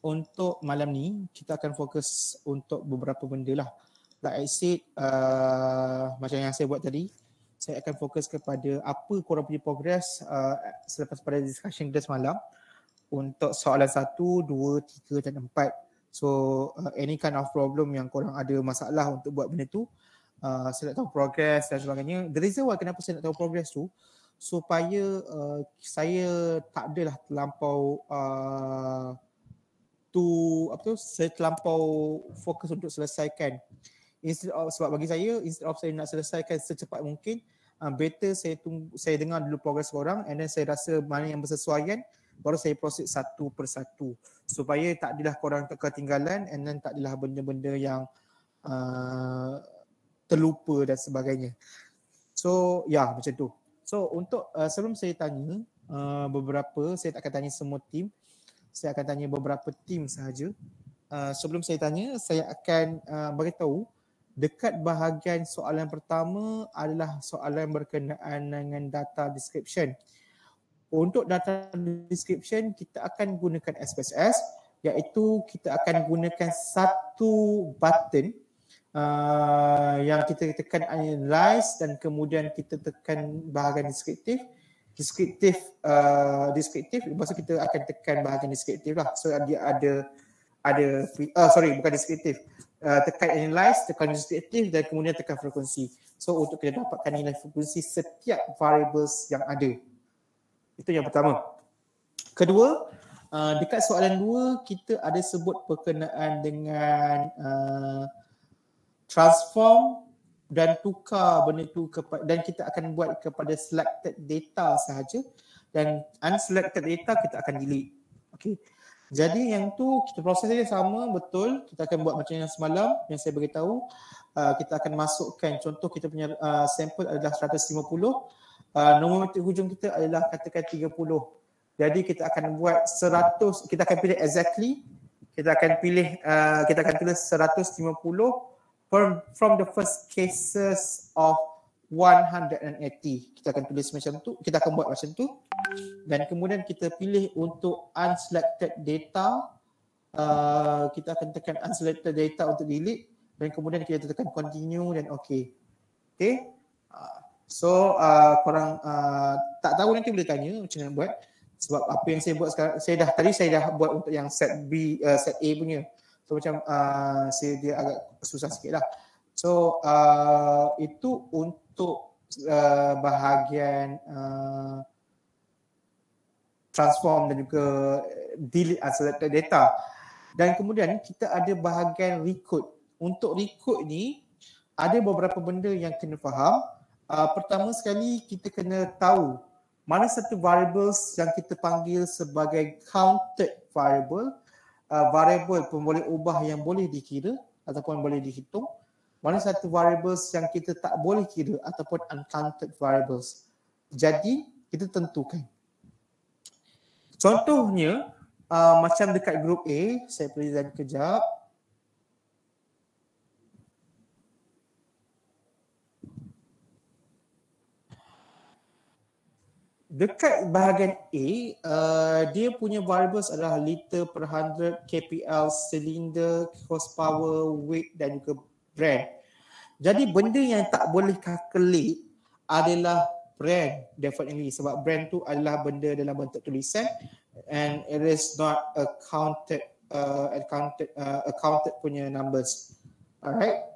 Untuk malam ni kita akan fokus untuk beberapa benda lah. Like I said, macam yang saya buat tadi, saya akan fokus kepada apa korang punya progress selepas pada discussion kita semalam untuk soalan 1, 2, 3 dan 4. So any kind of problem yang korang ada masalah untuk buat benda tu, saya nak tahu progress dan sebagainya. The reason why kenapa saya nak tahu progress tu, supaya saya tak adalah terlampau saya terlampau fokus untuk selesaikan. Sebab bagi saya, instead of saya nak selesaikan secepat mungkin, better saya dengar dulu progress korang, and then saya rasa mana yang bersesuaian, baru saya proceed satu persatu supaya tak adalah korang ketinggalan, and then tak adalah benda-benda yang terlupa dan sebagainya. So macam tu. So untuk sebelum saya tanya saya tak akan tanya semua tim, saya akan tanya beberapa tim sahaja. Sebelum saya tanya, saya akan beritahu dekat bahagian soalan pertama adalah soalan berkenaan dengan data description. Untuk data description, kita akan gunakan SPSS, iaitu kita akan gunakan satu button yang kita tekan analyze dan kemudian kita tekan bahagian deskriptif. Lepas tu kita akan tekan bahagian deskriptif lah. So dia ada bukan deskriptif. Tekan analyze, tekan deskriptif dan kemudian tekan frekuensi. So untuk kita dapatkan nilai frekuensi setiap variables yang ada. Itu yang pertama. Kedua, dekat soalan 2 kita ada sebut berkenaan dengan transform dan tukar benda tu dan kita akan buat kepada selected data sahaja, dan unselected data kita akan delete. Okey. Jadi yang tu kita proses dia sama betul. Kita akan buat macam yang semalam yang saya beritahu. Kita akan masukkan, contoh kita punya sampel adalah 150. Nomometrik hujung kita adalah katakan 30. Jadi kita akan buat 100, kita akan pilih exactly. Kita akan pilih 150 from the first cases of 180. Kita akan tulis macam tu, kita akan buat macam tu. Dan kemudian kita pilih untuk unselected data. Kita akan tekan unselected data untuk delete dan kemudian kita tekan continue dan okay. Okay. So korang tak tahu nanti boleh tanya macam mana buat. Sebab apa yang saya buat sekarang, saya dah buat untuk yang set B, set A punya. So macam dia agak susah sikit lah. So itu untuk bahagian transform dan juga delete unselected data. Dan kemudian kita ada bahagian recode. Untuk recode ni ada beberapa benda yang kena faham. Pertama sekali kita kena tahu mana satu variables yang kita panggil sebagai counted variable, variable pun boleh ubah yang boleh dikira ataupun boleh dihitung. Mana satu variables yang kita tak boleh kira ataupun uncounted variables. Jadi kita tentukan. Contohnya macam dekat group A, saya present kejap. Dekat bahagian A, dia punya variables adalah liter per 100, kpl, cylinder, horsepower, weight dan juga brand. Jadi benda yang tak boleh calculate adalah brand, definitely, sebab brand tu adalah benda dalam bentuk tulisan and it is not accounted punya numbers. Alright,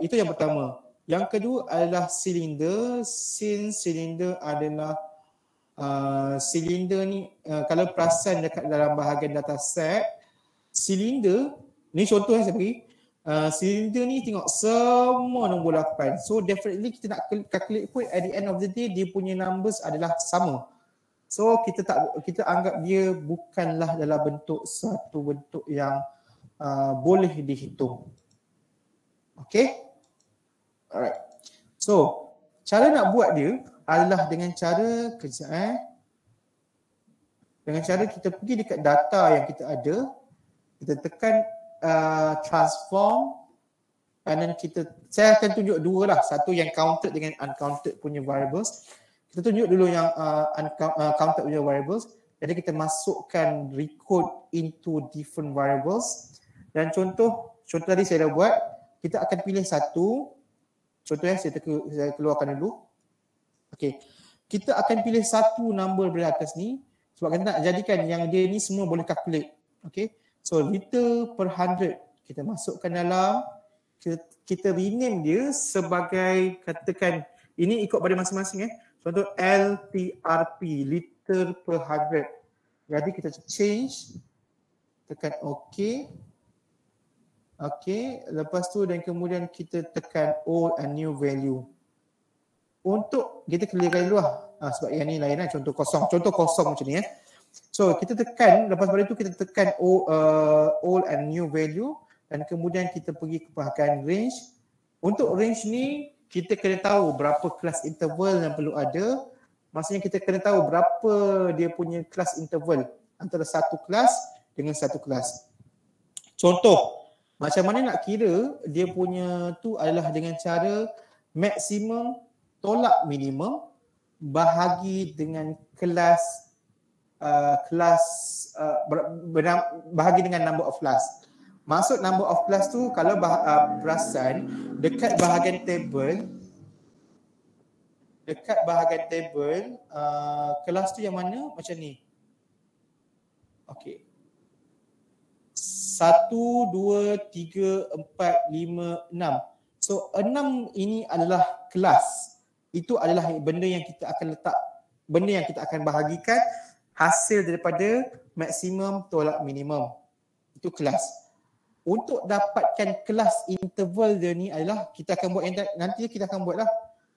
itu yang pertama. Yang kedua adalah silinder. Since silinder adalah silinder ni kalau perasan dekat dalam bahagian data set, silinder ni contoh yang saya bagi, silinder ni tengok semua nombor 8. So definitely kita nak calculate pun at the end of the day dia punya numbers adalah sama. So kita anggap dia bukanlah dalam bentuk satu bentuk yang boleh dihitung. Okay. Alright. So, cara nak buat dia adalah dengan cara dengan cara kita pergi dekat data yang kita ada, kita tekan transform, and then saya akan tunjuk dua lah, satu yang counted dengan uncounted punya variables. Kita tunjuk dulu yang counted punya variables. Jadi kita masukkan recode into different variables. Dan contoh tadi saya dah buat, kita akan pilih satu. Contohnya saya keluarkan dulu. Okey. Kita akan pilih satu number dari atas ni sebab kita nak jadikan yang dia ni semua boleh calculate. Okey. So liter per 100 kita masukkan dalam, kita rename dia sebagai, katakan ini ikut pada masing-masing Contoh LTRP, liter per 100. Jadi kita change, tekan OK. Okey, lepas tu dan kemudian kita tekan old and new value. Untuk kita clearkan dulu sebab yang ni lain contoh kosong macam ni So kita tekan, lepas pada itu kita tekan old and new value dan kemudian kita pergi ke bahagian range. Untuk range ni kita kena tahu berapa kelas interval yang perlu ada. Maksudnya kita kena tahu berapa dia punya kelas interval antara satu kelas dengan satu kelas. Contoh, macam mana nak kira dia punya tu adalah dengan cara maksimum tolak minimum bahagi dengan bahagi dengan number of class. Maksud number of class tu kalau perasan dekat bahagian table kelas tu yang mana macam ni. Okey. 1, 2, 3, 4, 5, 6. So 6 ini adalah kelas. Itu adalah benda yang kita akan letak, benda yang kita akan bahagikan hasil daripada maksimum tolak minimum. Itu kelas. Untuk dapatkan kelas interval dia ni adalah kita akan buat yang nanti kita akan buatlah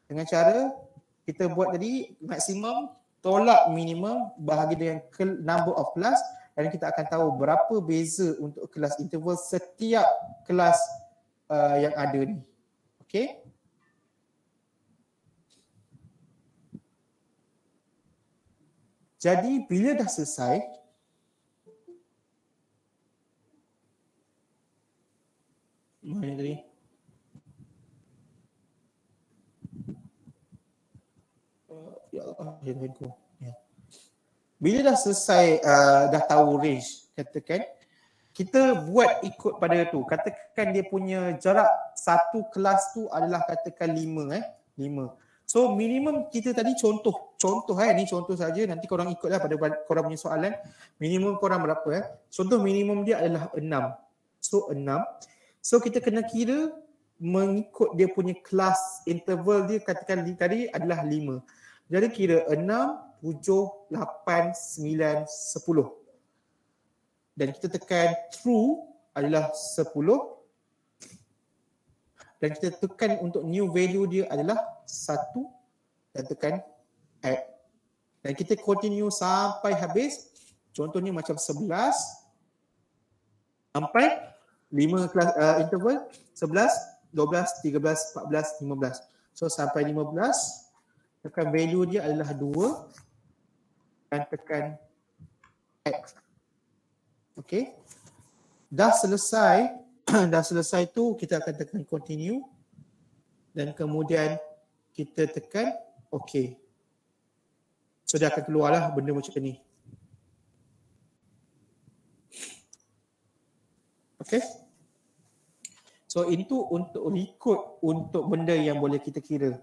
dengan cara kita buat tadi maksimum tolak minimum bahagi dengan number of class. Dan kita akan tahu berapa beza untuk kelas interval setiap kelas yang ada ni. Okey. Jadi bila dah selesai, mana tadi? Ya Allah, handphone. Bila dah selesai, dah tahu range, katakan, kita buat ikut pada tu. Katakan dia punya jarak satu kelas tu adalah katakan 5. So minimum kita tadi contoh ni contoh saja, nanti korang ikutlah pada korang punya soalan. Minimum korang berapa Contoh minimum dia adalah 6. So 6. So kita kena kira mengikut dia punya kelas interval dia, katakan tadi adalah 5. Jadi kira 6, 7, 8, 9, 10. Dan kita tekan true adalah 10. Dan kita tekan untuk new value dia adalah 1 dan tekan add. Dan kita continue sampai habis. Contohnya macam 11 sampai 5 kelas interval 11, 12, 13, 14, 15. So sampai 15, tekan value dia adalah 2 dan tekan X. Okey. Dah selesai tu kita akan tekan continue dan kemudian kita tekan OK. So dia akan keluarlah benda macam ni. Okay. So itu untuk record untuk benda yang boleh kita kira.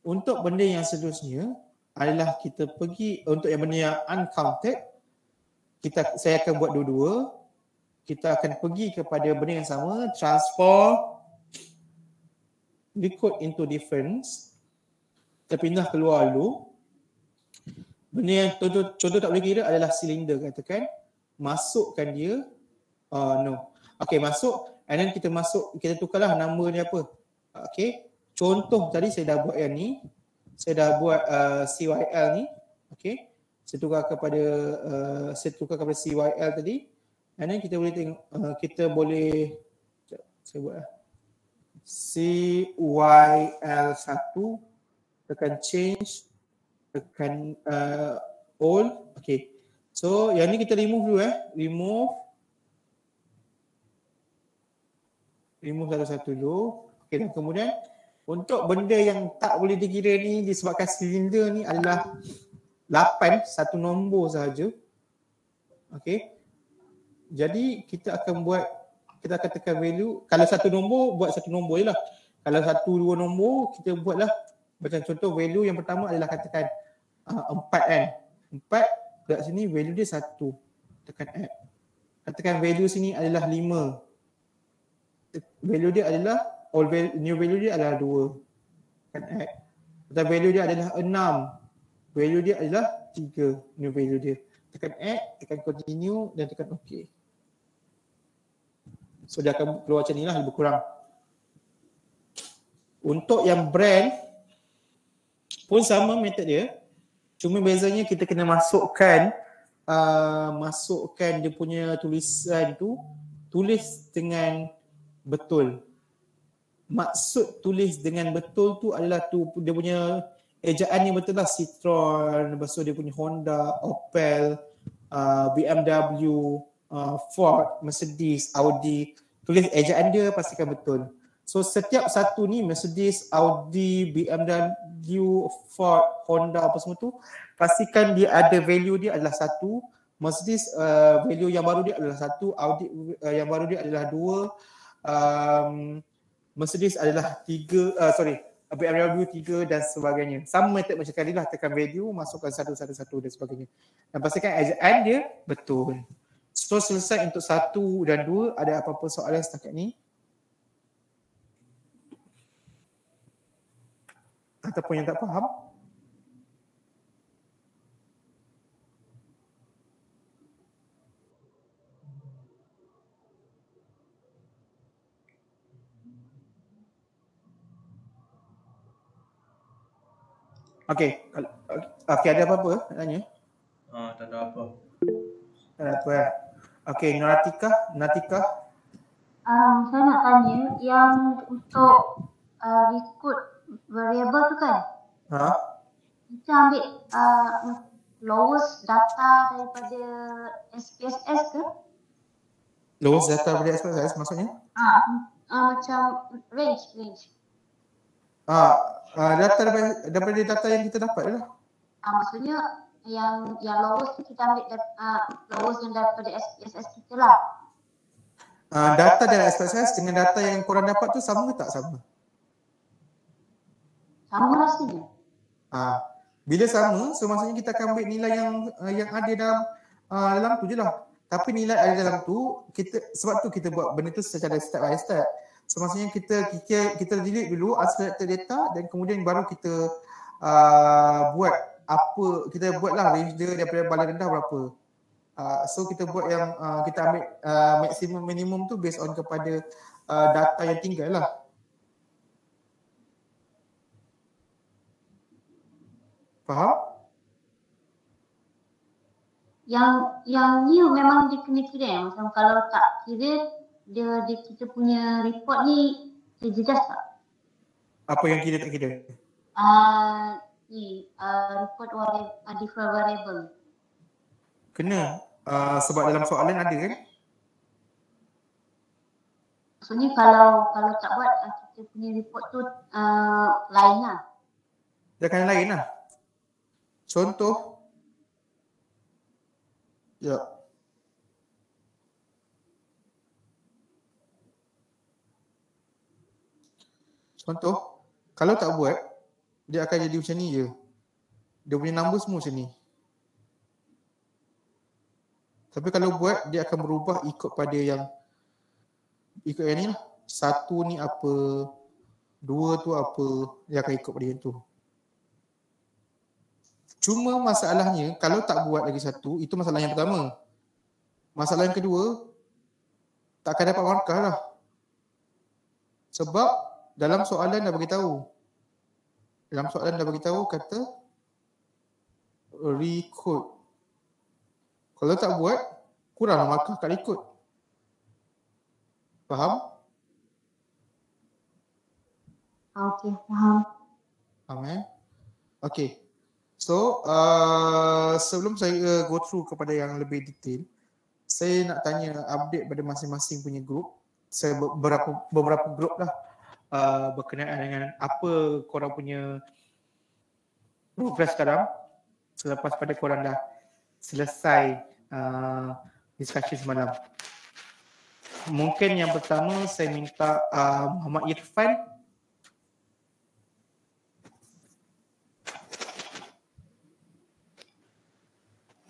Untuk benda yang seterusnya adalah kita pergi untuk yang benda yang uncounted. Saya akan buat dua-dua. Kita akan pergi kepada benda yang sama, transform record into difference. Kita pindah keluar dulu. Benda yang contoh tak boleh kira adalah silinder, katakan. Masukkan dia. No. Okay, masuk. And then kita tukarlah nama dia apa. Okay. Contoh tadi saya dah buat yang ni. Saya dah buat CYL ni. Okay. Saya tukar kepada CYL tadi. And then kita boleh tengok, kita boleh, saya buat lah. CYL1, tekan change, tekan all. Okay. So yang ni kita remove dulu remove satu-satu dulu. Okay, dan kemudian untuk benda yang tak boleh dikira ni disebabkan silinder ni adalah 8 satu nombor sahaja. Okey. Jadi kita akan tekan value. Kalau satu nombor, buat satu nombor je lah. Kalau satu dua nombor, kita buatlah macam contoh value yang pertama adalah katakan 4 kan. 4 dekat sini value dia 1. Tekan add. Katakan value sini adalah 5. Value dia adalah new value dia adalah 2. Tekan add. Atau value dia adalah 6. Value dia adalah 3. New value dia. Tekan add, tekan continue dan tekan OK. So dia akan keluar macam ni lah lebih kurang. Untuk yang brand pun sama method dia. Cuma bezanya kita kena masukkan dia punya tulisan tu, tulis dengan betul. Maksud tulis dengan betul tu adalah tu dia punya ejaan yang betul lah. Citroen, lepas tu dia punya Honda, Opel, BMW, Ford, Mercedes, Audi. Tulis ejaan dia pastikan betul. So setiap satu ni Mercedes, Audi, BMW, Ford, Honda apa semua tu pastikan dia ada value dia adalah 1. Mercedes value yang baru dia adalah 1, Audi yang baru dia adalah 2, Mercedes adalah 3, BMW 3 dan sebagainya. Sama method macam tadi lah, tekan value, masukkan satu dan sebagainya. Dan pastikan ejaan dia betul. So selesai untuk 1 dan 2. Ada apa-apa soalan setakat ni? Ataupun yang tak faham? Okey, ada apa-apa nak tanya? Tak ada apa. Tak ada apa. Okey, Natika. Saya nak tanya yang untuk record variable tu kan? Kita ambil lowest data daripada SPSS ke? Lowest data daripada SPSS maksudnya? Macam range. Data daripada data yang kita dapat lah. Maksudnya yang lowest tu kita ambil lowest yang daripada SPSS kita lah. Data dari SPSS dengan data yang korang dapat tu sama ke tak sama? Sama rasanya. Bila sama, so maksudnya kita akan ambil nilai yang ada dalam tu je lah. Tapi nilai ada dalam tu, sebab tu kita buat benda tu secara step by step. So maksudnya kita delete dulu unselected data dan kemudian baru kita buatlah range dia daripada paling rendah berapa. So kita buat yang kita ambil maksimum minimum tu based on kepada data yang tinggal lah. Faham? Yang new memang dia kena kira. Macam kalau tak kira dia kita punya report ni terjejas tak? Apa yang kira tak kira? Report different variable. Kena. Sebab dalam soalan ada kan? Maksudnya kalau tak buat kita punya report tu lain lah. Dia akan lain lah. Contoh. Ya. Contoh, kalau tak buat, dia akan jadi macam ni je. Dia punya number semua macam ni. Tapi kalau buat, dia akan berubah ikut yang ni lah. 1 ni apa, 2 tu apa, dia akan ikut pada yang tu. Cuma masalahnya, kalau tak buat lagi 1, itu masalah yang pertama. Masalah yang kedua, tak akan dapat markah lah. Sebab dalam soalan dah beritahu. Kata recode. Kalau tak buat, kuranglah markah kat recode. Faham? Okey, faham. Okey. So, sebelum saya go through kepada yang lebih detail, saya nak tanya update pada masing-masing punya group. Saya beberapa group lah berkenaan dengan apa korang punya progress sekarang. selepas pada korang dah selesai discussion semalam. Mungkin yang pertama saya minta Muhammad Irfan.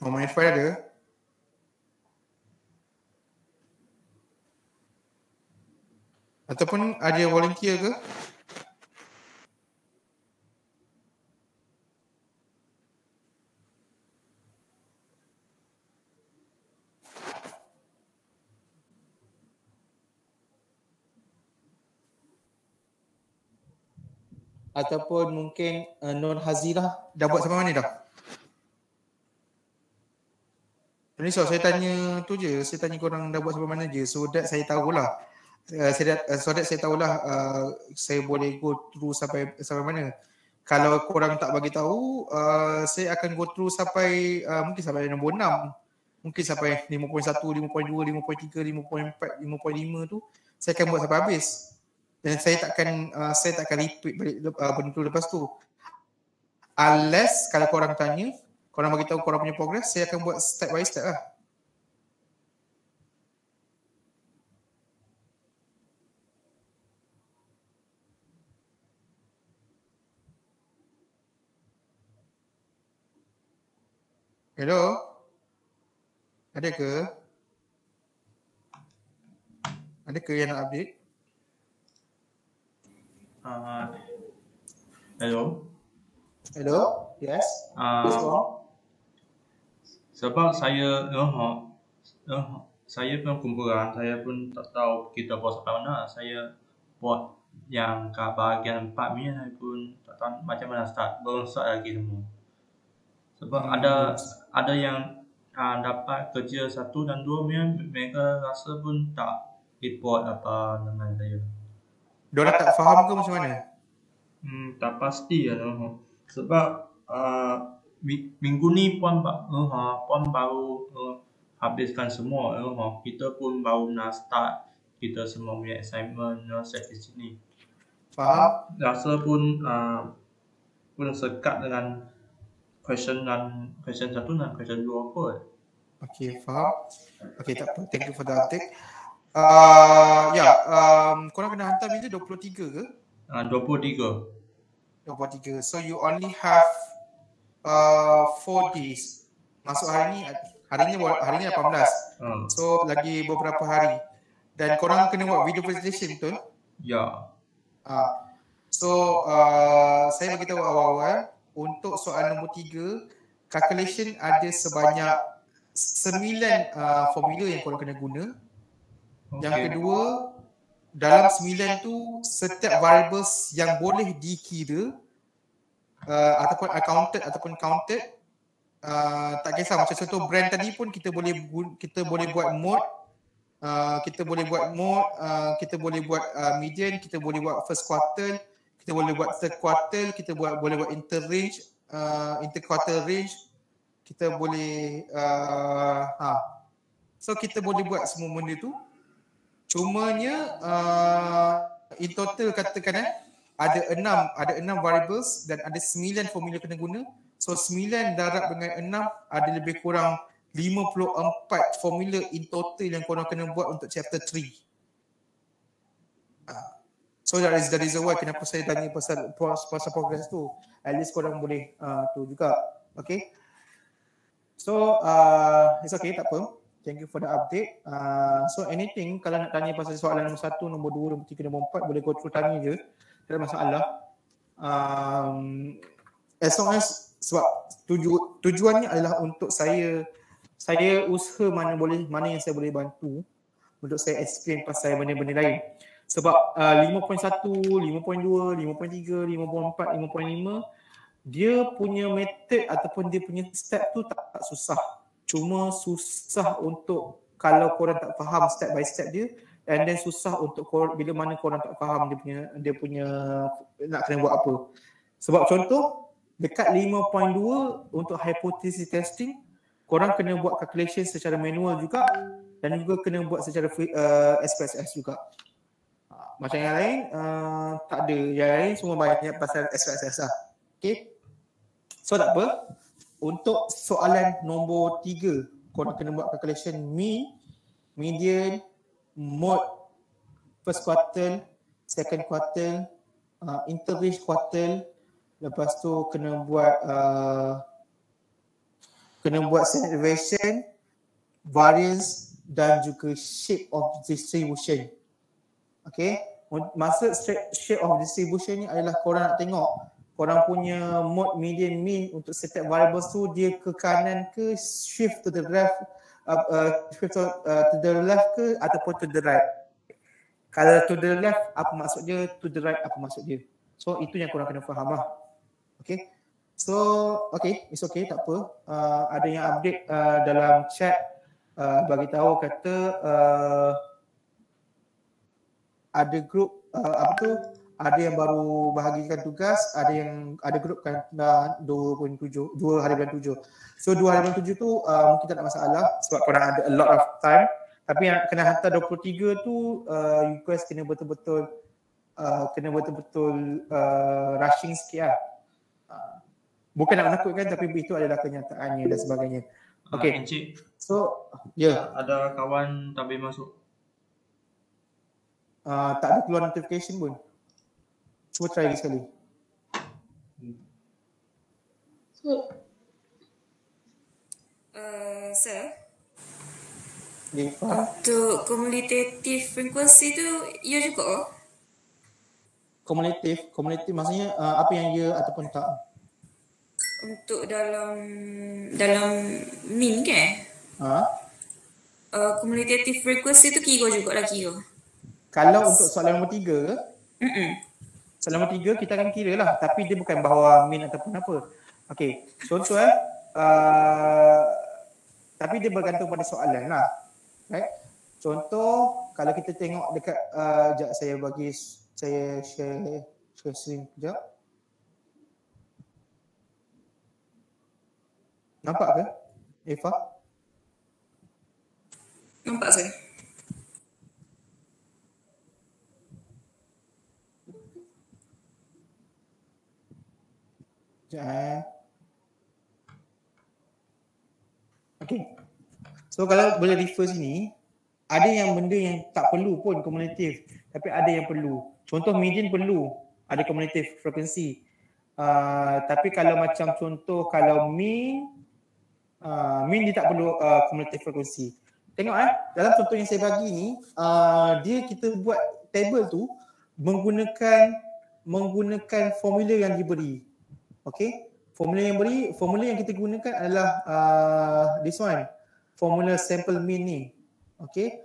Muhammad Irfan ada? Ataupun ada volunteer ke? Ataupun mungkin Nur Hazirah dah buat sampai mana dah? Ini so saya tanya tu je, saya tanya korang dah buat sampai mana je, so that saya tahulah. Saya tahulah saya boleh go through sampai mana. Kalau korang tak bagi tahu, saya akan go through sampai mungkin sampai nombor 6. Mungkin sampai 5.1, 5.2, 5.3, 5.4, 5.5 tu saya akan buat sampai habis. Dan saya takkan repeat balik benda tu lepas tu. Unless kalau korang tanya, korang bagi tahu korang punya progress, saya akan buat step by step lah. Hello? Ada ke? Ada ke yang nak update? Hello. Hello? Yes? Sebab saya saya pun kumpulan, saya pun tak tahu kita buat sampai mana. Saya buat yang kat bahagian 4 ni, saya pun tak tahu macam mana start. Belum start lagi semua. Sebab ada yang dapat kerja 1 dan 2 mereka rasa pun tak report apa dengan saya. Diorang tak faham ke macam mana? Tak pasti lah. Sebab minggu ni pun baru habiskan semua. Kita pun baru nak start kita semua punya assignment set di sini. Faham? Rasa pun sekat dengan question 1 dan question 2 kot. Okay, faham. Okay, tak apa. Thank you for the update. Korang kena hantar bila 23 ke? 23. So you only have 4 days. Masuk hari ni 18. So lagi beberapa hari. Dan korang kena buat video presentation, betul? Ya. So saya beritahu awal-awal, untuk soalan nombor 3, calculation ada sebanyak 9 formula yang korang kena guna. Yang kedua, dalam 9 tu setiap variables yang boleh dikira ataupun accounted ataupun counted, tak kisah, macam contoh brand tadi pun kita boleh buat mode, kita boleh buat median, kita boleh buat first quarter, kita boleh buat third quarter, kita boleh buat interquarter range, kita boleh so kita boleh buat semua benda tu. Cumanya in total katakan ada 6 variables dan ada 9 formula kena guna. So 9 darab dengan 6 ada lebih kurang 54 formula in total yang korang kena buat untuk chapter 3. So that is the reason why kenapa saya tanya pasal progress tu. At least korang boleh tu juga. Okay. So it's okay, tak apa. Thank you for the update. So anything, kalau nak tanya pasal soalan nombor 1, nombor 2, nombor 3, nombor 4, boleh go through tanya je. Tak ada masalah. As long as, sebab tujuannya adalah untuk saya usaha mana yang saya boleh bantu untuk saya explain pasal benda-benda lain. Sebab 5.1, 5.2, 5.3, 5.4, 5.5, dia punya method ataupun dia punya step tu tak susah. Cuma susah untuk kalau korang tak faham step by step dia, and then susah untuk bila mana korang tak faham dia punya nak kena buat apa. Sebab contoh dekat 5.2 untuk hypothesis testing, korang kena buat calculation secara manual juga dan juga kena buat secara SPSS juga. Macam yang lain tak ada. Yang lain semua banyak pasal SPSS lah. Okay. So tak apa. untuk soalan nombor 3, korang kena buat calculation mean, median, mode, first quartile, second quartile, interrange quartile. Lepas tu kena buat standard deviation, variance dan juga shape of distribution. Okay, maksud shape of distribution ni adalah korang nak tengok korang punya mode, median, mean untuk setiap variables tu dia ke kanan ke, shift to the left, to the left ke ataupun to the right. Kalau to the left apa maksud dia, to the right apa maksud dia. So itu yang korang kena faham lah. Okay, so okay, it's okay, tak apa. Ada yang update dalam chat bagi tahu kata ada group ada yang baru bahagikan tugas, ada grup kan 2 hari bulan 7. So 2 hari bulan 7 tu mungkin tak ada masalah sebab korang ada a lot of time. Tapi yang kena hantar 23 tu request kena betul-betul rushing sikit lah. Bukan nak menakutkan tapi itu adalah kenyataannya dan sebagainya. Okay. Encik, So ya, ada kawan tak boleh masuk. tak ada keluar notification pun. Cuba try lagi sekali. Sir, Lifa. untuk cumulative frequency tu ya juga? Cumulative maksudnya apa yang ya ataupun tak? Untuk dalam mean kan? Cumulative frequency tu kira juga lah kira. Kalau untuk soalan nombor 3 ke? Soalan nombor 3 kita akan kira lah, tapi dia bukan bahawa mean ataupun apa. Okey, contoh tapi dia bergantung pada soalan lah. Right? Contoh kalau kita tengok dekat sekejap saya share screen sekejap. Nampak ke Eva? Nampak saya. Okay. So kalau boleh refer sini, ada yang benda yang tak perlu pun cumulative, tapi ada yang perlu. Contoh median perlu, ada cumulative frequency. Tapi kalau macam contoh kalau mean dia tak perlu cumulative frequency. Tengok dalam contoh yang saya bagi ni, dia kita buat table tu menggunakan formula yang diberi. Okey, formula yang kita gunakan adalah this one, formula sample mean ni. Okey,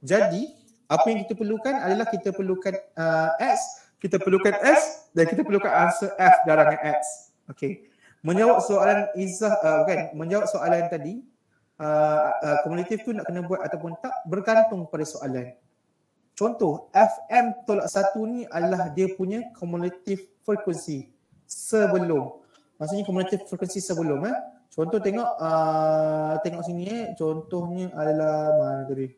jadi apa yang kita perlukan adalah kita perlukan x, kita perlukan s dan kita perlukan answer f darab x. Okey, menjawab soalan menjawab soalan tadi, cumulative tu nak kena buat ataupun tak bergantung pada soalan. Contoh fm tolak 1 ni adalah dia punya cumulative frequency sebelum. Maksudnya cumulative frequency sebelum. Contoh tengok sini contohnya adalah mana tadi?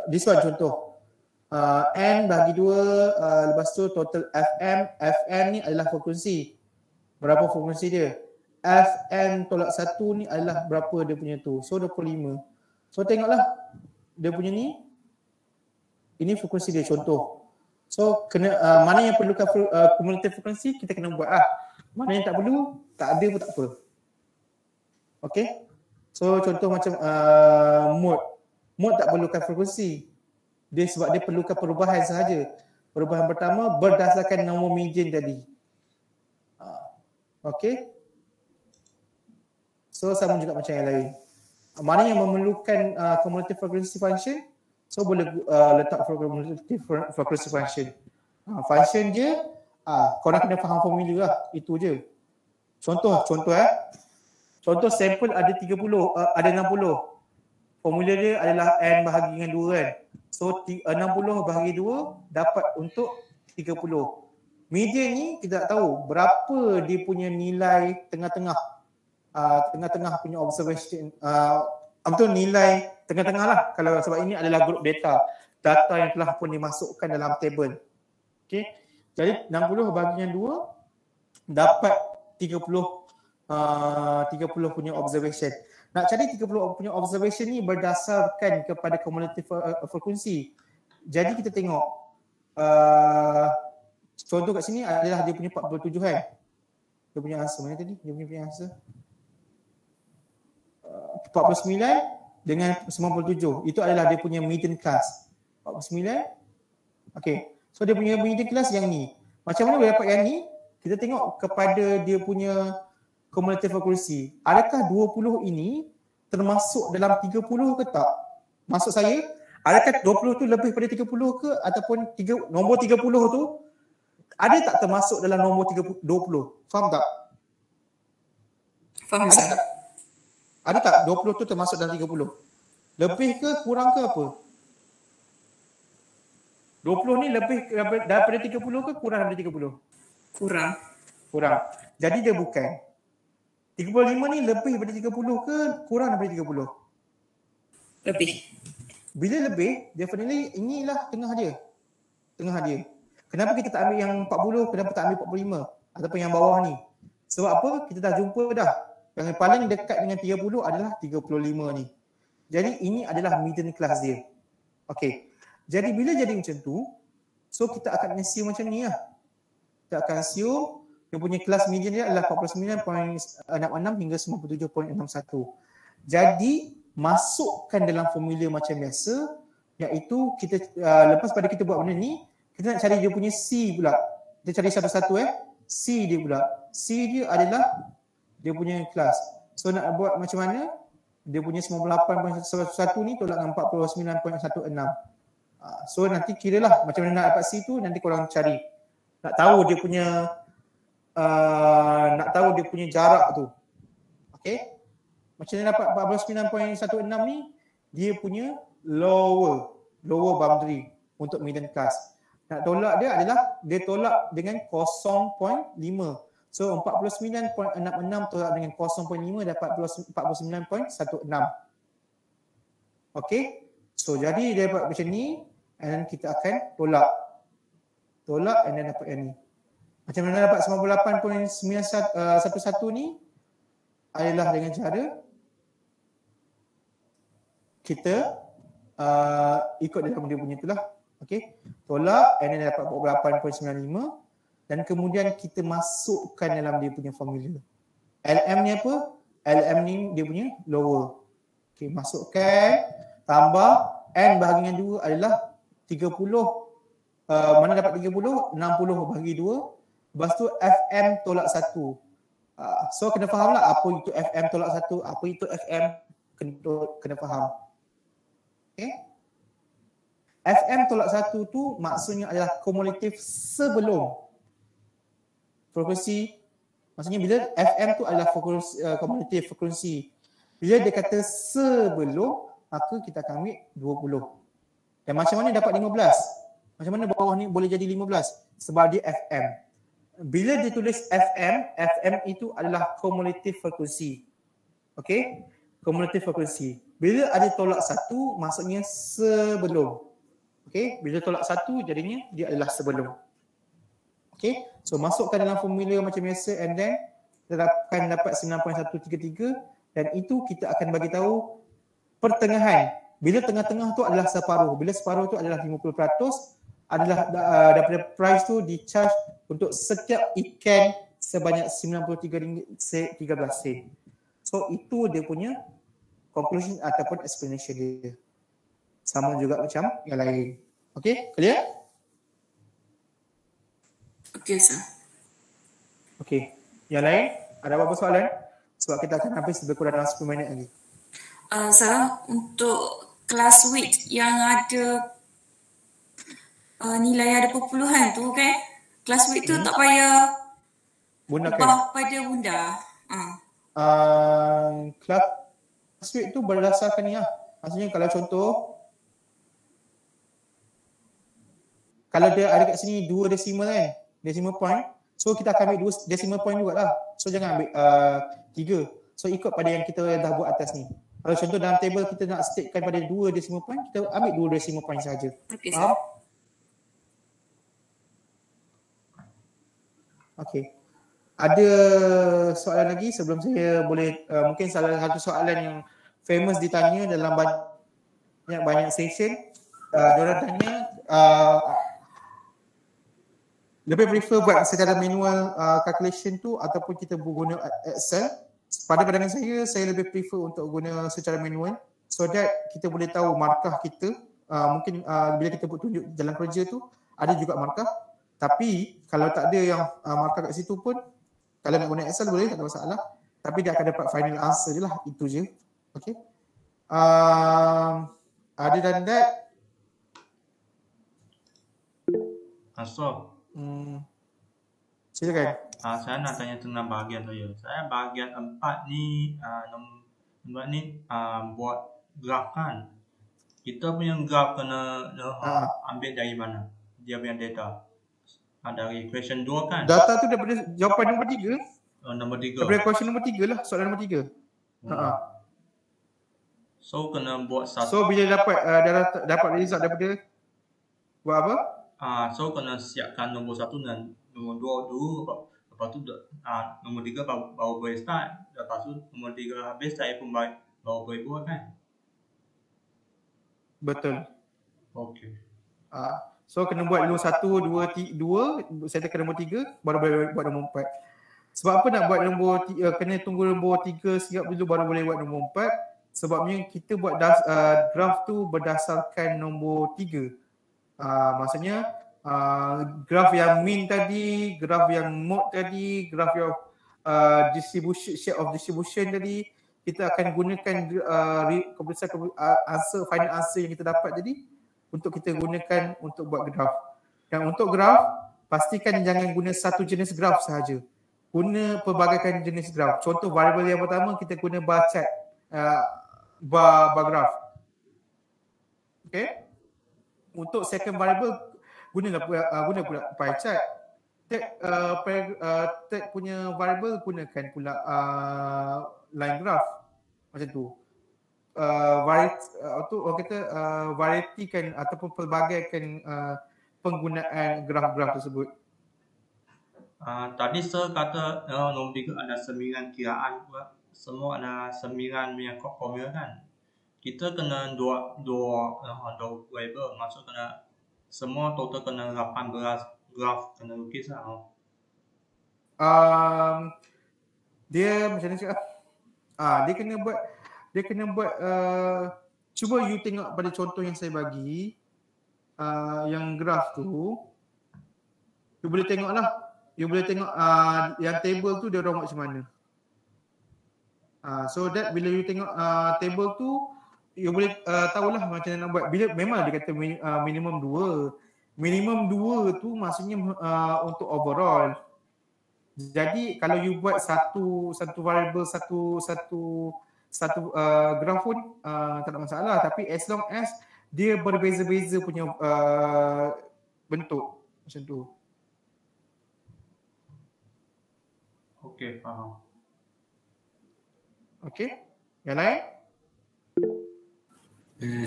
This one contoh. N bagi 2 lepas tu total FM ni adalah frekuensi. Berapa frekuensi dia? Fn tolak 1 ni adalah berapa dia punya tu? So 25. So tengoklah dia punya ni. Ini frekuensi dia contoh. So kena mana yang perlukan cumulative frekuensi kita kena buat lah. Mana yang tak perlu, tak ada pun tak apa. Okay. So contoh macam mode tak perlukan frekuensi. Dia sebab dia perlukan perubahan sahaja. Perubahan pertama berdasarkan nombor median tadi. Okay. So sama juga macam yang lain. Mana yang memerlukan cumulative frequency function, so boleh letak cumulative frequency function. Function je, korang kena faham formula lah, itu je. Contoh sampel ada 30, ada 60. Formula dia adalah n bahagi dengan 2 kan. So 60 bahagi 2 dapat untuk 30. Median ni kita tak tahu berapa dia punya nilai tengah-tengah. Tengah-tengah punya observation, nilai tengah-tengah lah, kalau sebab ini adalah group data yang telah pun dimasukkan dalam table. Okay, jadi 60 bagi dengan 2 dapat 30 30 punya observation. Nak cari 30 punya observation ni berdasarkan kepada cumulative frekuensi. Jadi kita tengok contoh kat sini adalah dia punya 47 kan. Dia punya answer mana tadi? Dia punya answer 49 dengan 97. Itu adalah dia punya median class. 49. Okay. So dia punya median class yang ni. Macam mana boleh dapat yang ni? Kita tengok kepada dia punya cumulative frekuensi. Adakah 20 ini termasuk dalam 30 ke tak? Maksud saya, adakah 20 tu lebih pada 30 ke ataupun nombor 30 tu ada tak termasuk dalam nombor 20? Faham tak? Faham Ada Ustaz. tak? Ada tak 20 tu termasuk dalam 30? Lebih ke kurang ke apa? 20 ni lebih daripada 30 ke kurang daripada 30? Kurang. Kurang. Jadi dia bukan. 35 ni lebih daripada 30 ke kurang daripada 30? Lebih. Bila lebih, definitely inilah tengah dia. Tengah dia. Kenapa kita tak ambil yang 40, kenapa tak ambil 45? Ataupun yang bawah ni? Sebab apa? Kita dah jumpa dah. Yang paling dekat dengan 30 adalah 35 ni. Jadi ini adalah median class dia. Okey. Jadi bila jadi macam tu, so kita akan assume macam ni lah. Kita akan assume yang punya kelas median dia adalah 49.66 hingga 97.61. Jadi masukkan dalam formula macam biasa, iaitu kita lepas pada kita buat benda ni, kita nak cari dia punya C pula. Kita cari satu-satu C dia pula. C dia adalah dia punya kelas. So nak buat macam mana? Dia punya 98.11 ni tolak dengan 49.16. So nanti kiralah macam mana nak dapat C tu, nanti korang cari. Nak tahu dia punya jarak tu. Okey. Macam mana dapat 49.16 ni? Dia punya lower boundary untuk median class. Nak tolak dia adalah dia tolak dengan 0.5. So 49.66 tolak dengan 0.5 dapat 49.16. Okey. So jadi dia dapat macam ni, and kita akan tolak and then dapat yang ni. Macam mana dapat 98.911 ni adalah dengan cara kita ikut dalam dia punya itulah. Okey. Tolak and then dapat 48.95 dan kemudian kita masukkan dalam dia punya formula. LM ni apa? LM ni dia punya lower. Okey, masukkan, tambah N bahagi dengan 2 adalah 30. Mana dapat 30? 60 bahagi 2. Lepas tu FM tolak 1. So kena fahamlah apa itu FM tolak 1, apa itu FM, kena faham. Okay. FM tolak 1 tu maksudnya adalah kumulatif sebelum frekuensi. Maksudnya bila FM tu adalah kumulatif frekuensi. Bila dia kata sebelum, maka kita akan ambil 20. Dan macam mana dapat 15? Macam mana bawah ni boleh jadi 15? Sebab dia FM. Bila dia tulis FM itu adalah kumulatif frekuensi. Okey? Kumulatif frekuensi. Bila ada tolak 1, maksudnya sebelum. Okey? Bila tolak 1, jadinya dia adalah sebelum. Okey? So masukkan dalam formula macam biasa and then kita akan dapat 9.133 dan itu kita akan bagi tahu pertengahan. Bila tengah-tengah tu adalah separuh. Bila separuh tu adalah 50%, adalah daripada price tu di-charge untuk setiap ikan sebanyak RM93.13. So itu dia punya conclusion ataupun explanation dia. Sama juga macam yang lain. Okay, clear? Okey Ustaz. Okay, yang lain ada apa-apa soalan? Sebab kita akan habis lebih kurang dalam 10 minit lagi. Salah untuk kelas weight yang ada nilai ada perpuluhan tu kan, kelas weight tu tak payah Gunakan. ubah pada bunda. Class weight tu berdasarkan ni lah. Maksudnya kalau contoh, kalau dia ada kat sini 2 decimal kan, decimal point, so kita akan ambil 2 decimal point jugalah. So jangan ambil 3. So ikut pada yang kita dah buat atas ni. Kalau contoh dalam table kita nak statekan pada 2 decimal point, kita ambil 2 decimal point saja. Okey, Faham? Okey. Ada soalan lagi sebelum saya boleh mungkin salah satu soalan yang famous ditanya dalam banyak session. Diorang tanya lebih prefer buat secara manual calculation tu ataupun kita guna Excel. Pada pandangan saya lebih prefer untuk guna secara manual so that kita boleh tahu markah kita. Mungkin bila kita tunjuk jalan kerja tu ada juga markah, tapi kalau tak ada yang markah kat situ pun, kalau nak guna Excel boleh, tak ada masalah, tapi dia akan dapat final answer je lah, itu je. Okay. Other than that, silakan. Saya nak tanya tentang bahagian saya. Saya bahagian 4 ni, nombor ni buat graf kan. Kita punya graf kena ambil dari mana? Dia punya data. Dari question 2 kan? Data tu daripada jawapan nombor 3. Nombor 3. Daripada question nombor 3 lah, soalan nombor 3. So kena buat satu. So bila dapat result daripada buat apa? So kena siapkan nombor 1 dan nombor 2 dulu. Lepas tu nombor 3 baru boleh start. Lepas tu nombor 3 habis, saya pun baru boleh buat kan? Betul. Okay. So kena buat dulu 1, 2, saya kena nombor 3 baru boleh buat nombor 4. Sebab apa nak buat nombor 3, kena tunggu nombor 3 siap dulu baru boleh buat nombor 4? Sebabnya kita buat graf tu berdasarkan nombor 3. Maksudnya graf yang mean tadi, graf yang mode tadi, graf yang distribution, shape of distribution tadi, kita akan gunakan final answer yang kita dapat tadi untuk kita gunakan untuk buat graf. Dan untuk graf, pastikan jangan guna satu jenis graf sahaja. Guna pelbagai jenis graf. Contoh variable yang pertama kita guna bar chart, bar graf. Okay. Untuk second variable guna pula pie chart. Third punya variable gunakan pula line graph macam tu. Varietykan ataupun pelbagaikan penggunaan graf-graf tersebut. Tadi Sir kata nombor 3 ada 9 kiraan, semua ada 9 punya formula kan. Kita kena dua variable, maksud kena semua total kena 18 graf kena lukis lah. Dia macam mana cakap? Dia kena buat cuba you tengok pada contoh yang saya bagi, yang graf tu, you boleh tengok lah. You boleh tengok yang table tu dia orang buat macam mana. So that bila you tengok table tu, you boleh tahulah macam mana nak buat. Bila memang dia kata minimum 2. Minimum 2 tu maksudnya untuk overall. Jadi kalau you buat satu variable, satu graf pun tak ada masalah, tapi as long as dia berbeza-beza punya bentuk macam tu. Okey, faham. Okey. Yang lain?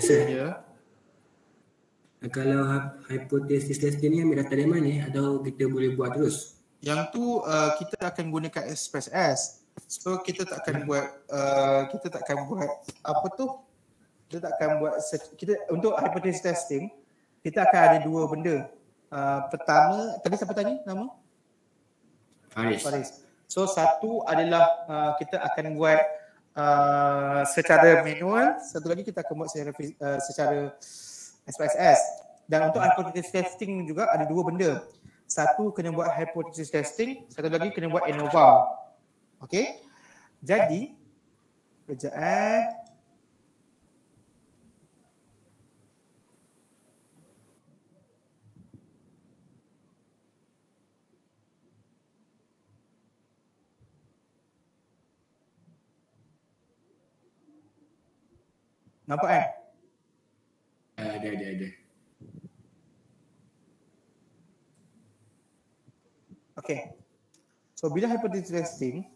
Sir. Kalau hypothesis testing ni ambil data dari mana atau kita boleh buat terus? Yang tu kita akan gunakan SPSS. So kita takkan buat apa tu? Kita takkan buat untuk hypothesis testing kita akan ada dua benda. Pertama, tadi siapa tanya nama? Faris. So satu adalah kita akan buat secara manual, satu lagi kita akan buat secara SPSS. Dan untuk hypothesis testing juga ada dua benda. Satu kena buat hypothesis testing, satu lagi kena buat ANOVA. Okey. Jadi kejap nampak kan? Ada. Okay. So bila hypothesis testing,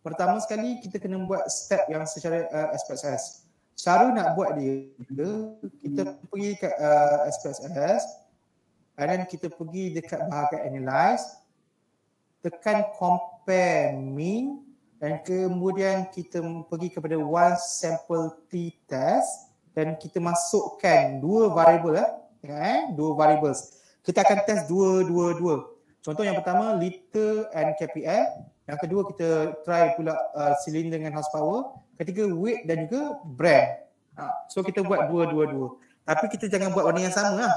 pertama sekali kita kena buat step yang secara SPSS. Cara nak buat dia, kita pergi kat SPSS and then kita pergi dekat bahagian analyze, tekan compare mean dan kemudian kita pergi kepada one sample t-test dan kita masukkan dua variable dua variables. Kita akan test dua. Contoh yang pertama liter and kPa, yang kedua kita try pula silinder dengan horsepower, ketiga weight dan juga brand. So kita buat dua. Tapi kita jangan buat warna yang sama lah.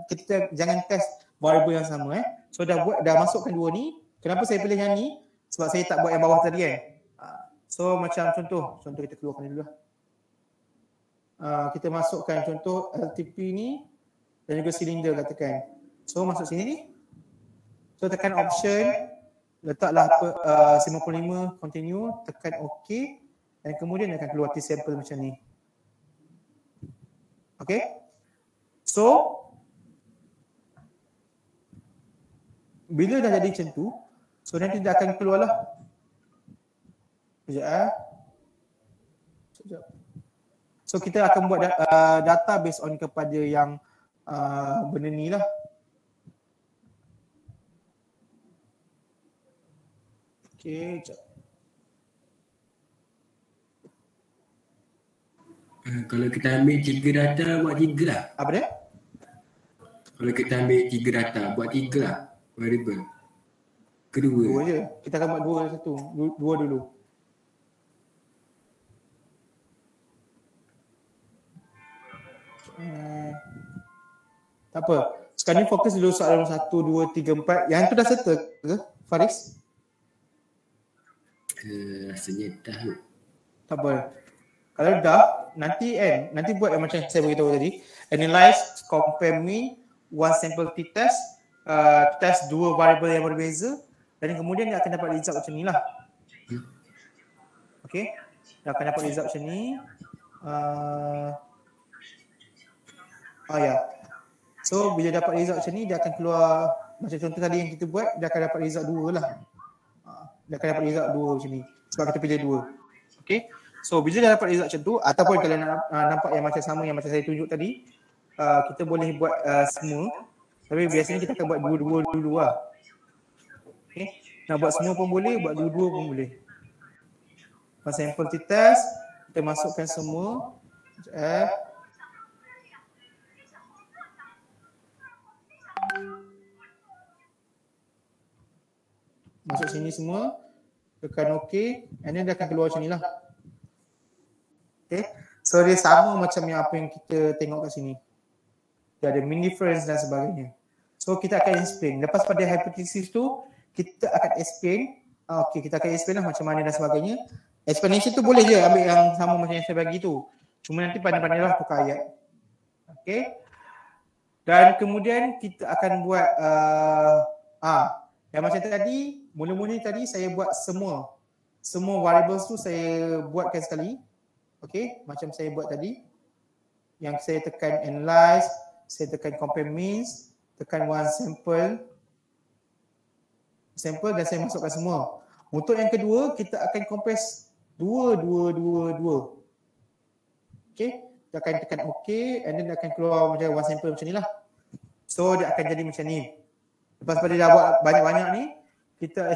Kita jangan test variable yang sama So dah masukkan dua ni. Kenapa saya pilih yang ni? Sebab saya tak buat yang bawah tadi So macam contoh kita keluarkan dulu lah. Kita masukkan contoh LTP ni dan juga silinder katakan. So masuk sini ni. So tekan option, letaklah 55 continue, tekan OK dan kemudian akan keluar T-sample macam ni. Okay. So bila dah jadi macam tu, so nanti dia akan keluar lah. Sekejap. So kita akan buat data based on kepada yang benda ni lah. Okay, sekejap. Kalau kita ambil 3 data, buat 3 lah. Apa dia? Kalau kita ambil 3 data, buat 3 lah variable. Kedua. Dua je. Kita akan buat dua dulu. Tak apa. Sekarang ni fokus dulu soalan 1, 2, 3, 4. Yang tu dah settle ke, Faris? Rasanya dah. Tak apa. Kalau dah, nanti buat yang macam saya beritahu tadi. Analyze, compare mean, one sample t-test, test dua variable yang berbeza dan kemudian dia akan dapat result macam ni lah. Okay. Dia akan dapat result macam ni. So bila dapat result macam ni, dia akan keluar macam contoh tadi yang kita buat, dia akan dapat result 2 lah. Dia akan dapat result 2 macam ni sebab kita pilih 2. Okay. So bila dah dapat result macam tu, ataupun kalau nak nampak yang macam sama yang macam saya tunjuk tadi, kita boleh buat semua. Tapi biasanya kita akan buat dua dulu lah. Okay. Nak buat semua pun boleh, buat dua pun boleh. Sample t-test, kita masukkan semua. Masuk sini semua, tekan OK, and then dia akan keluar macam ni lah. Okay, so dia sama macam yang apa yang kita tengok kat sini. Dia ada mean difference dan sebagainya. So kita akan explain. Lepas pada hypothesis tu, kita akan explain. Okay, kita akan explain lah macam mana dan sebagainya. Explanation tu boleh je ambil yang sama macam yang saya bagi tu. Cuma nanti pandai-pandai lah tukar ayat. Okay. Dan kemudian kita akan buat yang macam tadi, mula-mula tadi saya buat semua variables tu saya buatkan sekali. Okay, macam saya buat tadi. Yang saya tekan analyze, saya tekan compare means, tekan one sample dan saya masukkan semua. Untuk yang kedua, kita akan compress dua. Okay, kita akan tekan OK and then dia akan keluar macam one sample macam ni lah. So dia akan jadi macam ni. Lepas pada dah buat banyak-banyak ni, kita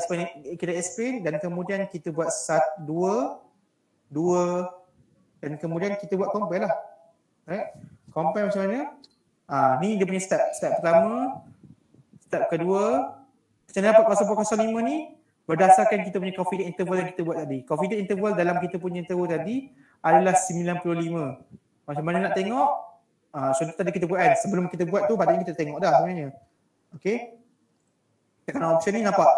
explain dan kemudian kita buat 1, 2 dan kemudian kita buat compare lah. Right? Compare macam mana? Ni dia punya step pertama, step kedua. Macam mana dapat 0.05 ni? Berdasarkan kita punya confidence interval yang kita buat tadi. Confidence interval dalam kita punya interval tadi adalah 95. Macam mana nak tengok? Contoh tadi kita buat kan. Sebelum kita buat tu, patutnya kita tengok dah sebenarnya. Okay. Tekan option ni nampak.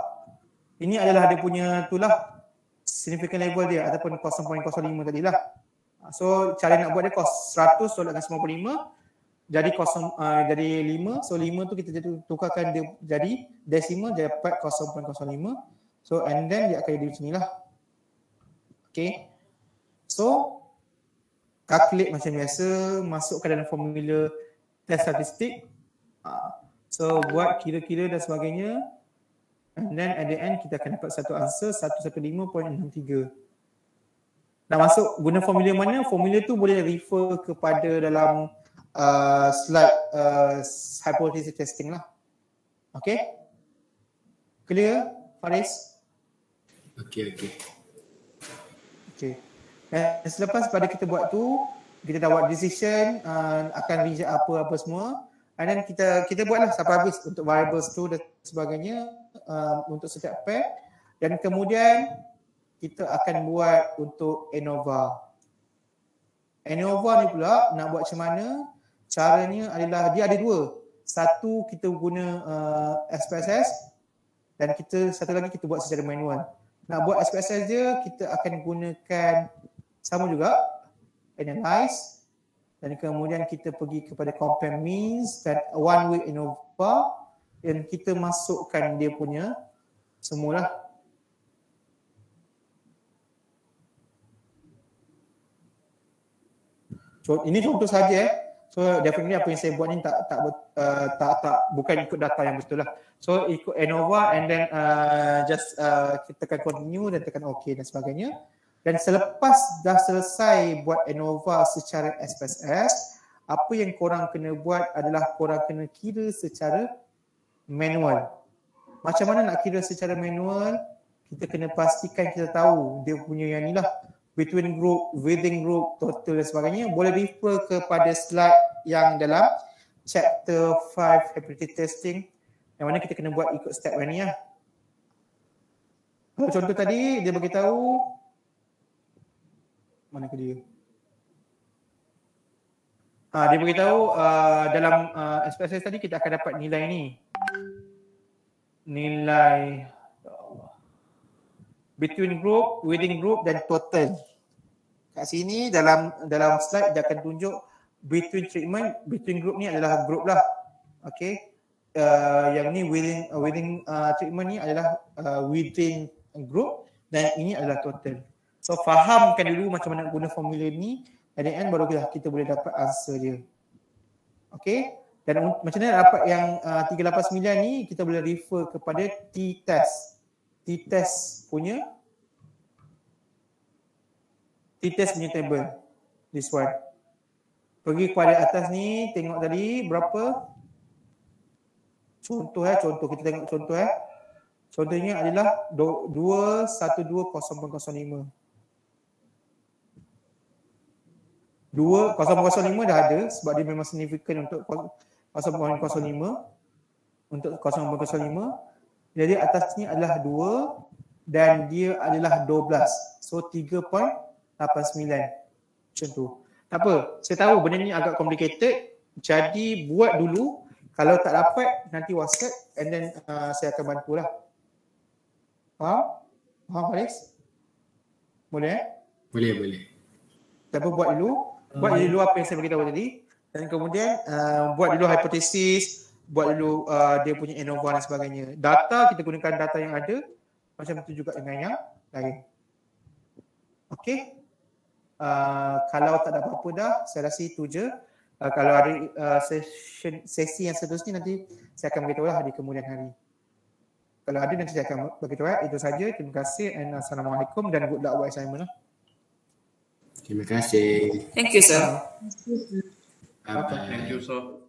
Ini adalah dia punya tu lah. Significant level dia ataupun 0.05 tadi lah. So cara nak buat dia 100 tolakkan 95 jadi jadi 5. So 5 tu kita tukarkan dia jadi decimal, dia dapat 0.05. So and then dia akan jadi macam ni lah. Okay. So calculate macam biasa, masukkan dalam formula test statistik. So buat kira-kira dan sebagainya. And then at the end kita akan dapat satu answer 115.63. Nak masuk guna formula mana? Formula tu boleh refer kepada dalam slide hypothesis testing lah. Okay? Clear, Faris? Okey. Okay. Dan selepas pada kita buat tu, kita dah buat decision akan reject apa semua. And then kita buatlah sampai habis untuk variables tu dan sebagainya untuk setiap pair. Dan kemudian kita akan buat untuk ANOVA. ANOVA ni pula nak buat macam mana? Caranya adalah dia ada dua. Satu kita guna SPSS dan satu lagi kita buat secara manual. Nak buat SPSS je kita akan gunakan sama juga analyze dan kemudian kita pergi kepada compare means dan one way ANOVA dan kita masukkan dia punya semualah. So, ini contoh saja. So definitely apa yang saya buat ni bukan ikut data yang betul lah. So ikut ANOVA and then just kita tekan continue dan tekan OK dan sebagainya. Dan selepas dah selesai buat ANOVA secara SPSS, apa yang korang kena buat adalah korang kena kira secara manual. Macam mana nak kira secara manual? Kita kena pastikan kita tahu dia punya yang ni lah, between group, within group, total dan sebagainya. Boleh refer kepada slide yang dalam chapter 5 hepatitis testing yang mana kita kena buat ikut step yang ni lah. Kalau contoh tadi dia beritahu mana ke dia? Dia beritahu dalam SPSS tadi kita akan dapat nilai ni. Nilai between group, within group dan total. Kat sini dalam slide dia akan tunjuk between treatment, between group ni adalah group lah. Okay. Yang ni within treatment ni adalah within group dan ini adalah total. So fahamkan dulu macam mana guna formula ni, at the end baru kita boleh dapat answer dia. Okay. Dan macam mana dapat yang 389 ni, kita boleh refer kepada t-test. T-test punya table. This one. Pergi kepada atas ni, tengok tadi berapa. Contoh kita tengok contoh Contohnya adalah 212005. 0.05 dah ada sebab dia memang signifikan untuk 0.05 untuk 0.05. Jadi atas ni adalah 2 dan dia adalah 12. So 3.89. Macam tu. Tak apa, saya tahu benda ni agak complicated. Jadi buat dulu. Kalau tak dapat nanti WhatsApp and then saya akan bantulah. Faham? Faham Faris? Boleh Boleh. Tak apa, buat dulu. Buat dulu apa yang saya beritahu tadi dan kemudian buat dulu hipotesis, buat dulu dia punya ANOVA dan sebagainya. Data kita gunakan data yang ada macam itu juga dengan yang lain. Okey. Kalau tak ada apa-apa dah, saya rasa itu je. Kalau ada sesi yang seterusnya nanti saya akan beritahu lah di kemudian hari. Kalau ada nanti saya akan beritahu. Itu saja. Terima kasih and Assalamualaikum dan good luck buat assignment lah. Terima kasih. Thank you, sir. Bye-bye. Thank you, sir.